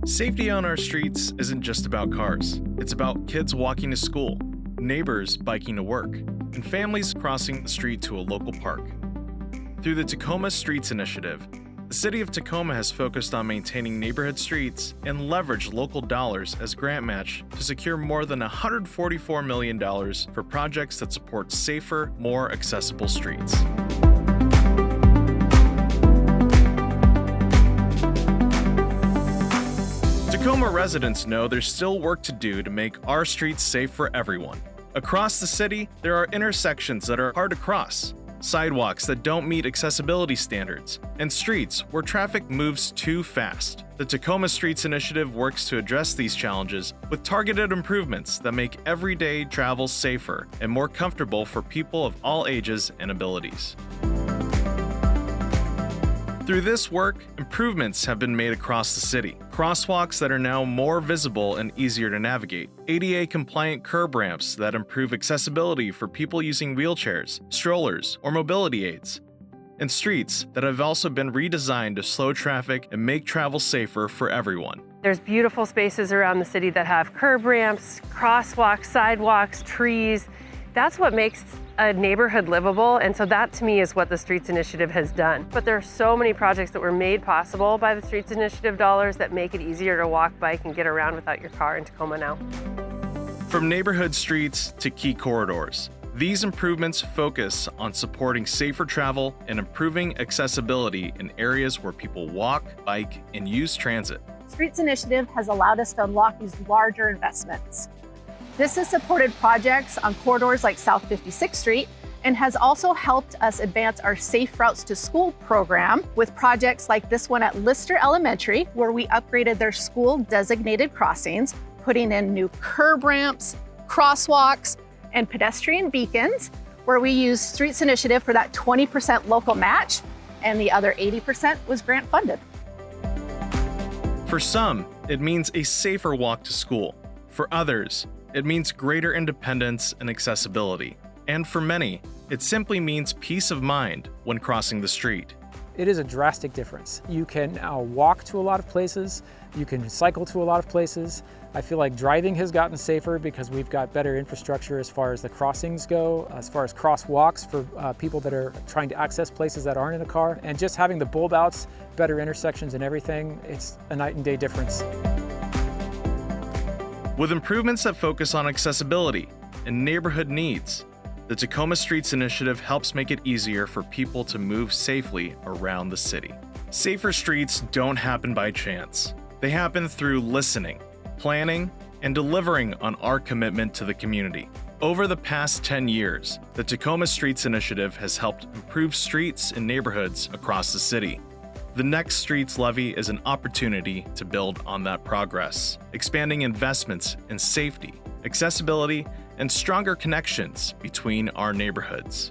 Safety on our streets isn't just about cars. It's about kids walking to school, neighbors biking to work, and families crossing the street to a local park. Through the Tacoma Streets Initiative, the City of Tacoma has focused on maintaining neighborhood streets and leveraged local dollars as grant match to secure more than $144 million for projects that support safer, more accessible streets. Tacoma residents know there's still work to do to make our streets safe for everyone. Across the city, there are intersections that are hard to cross, sidewalks that don't meet accessibility standards, and streets where traffic moves too fast. The Tacoma Streets Initiative works to address these challenges with targeted improvements that make everyday travel safer and more comfortable for people of all ages and abilities. Through this work, improvements have been made across the city. Crosswalks that are now more visible and easier to navigate. ADA-compliant curb ramps that improve accessibility for people using wheelchairs, strollers, or mobility aids. And streets that have also been redesigned to slow traffic and make travel safer for everyone. There's beautiful spaces around the city that have curb ramps, crosswalks, sidewalks, trees. That's what makes a neighborhood livable, and so that to me is what the Streets Initiative has done. But there are so many projects that were made possible by the Streets Initiative dollars that make it easier to walk, bike, and get around without your car in Tacoma now. From neighborhood streets to key corridors, these improvements focus on supporting safer travel and improving accessibility in areas where people walk, bike, and use transit. Streets Initiative has allowed us to unlock these larger investments. This has supported projects on corridors like South 56th Street and has also helped us advance our Safe Routes to School program with projects like this one at Lister Elementary, where we upgraded their school designated crossings, putting in new curb ramps, crosswalks, and pedestrian beacons, where we used Streets Initiative for that 20% local match, and the other 80% was grant funded. For some, it means a safer walk to school. For others, it means greater independence and accessibility. And for many, it simply means peace of mind when crossing the street. It is a drastic difference. You can now walk to a lot of places, you can cycle to a lot of places. I feel like driving has gotten safer because we've got better infrastructure as far as the crossings go, as far as crosswalks for people that are trying to access places that aren't in a car. And just having the bulb outs, better intersections and everything, it's a night and day difference. With improvements that focus on accessibility and neighborhood needs, the Tacoma Streets Initiative helps make it easier for people to move safely around the city. Safer streets don't happen by chance. They happen through listening, planning, and delivering on our commitment to the community. Over the past 10 years, the Tacoma Streets Initiative has helped improve streets and neighborhoods across the city. The next Streets Levy is an opportunity to build on that progress, expanding investments in safety, accessibility, and stronger connections between our neighborhoods.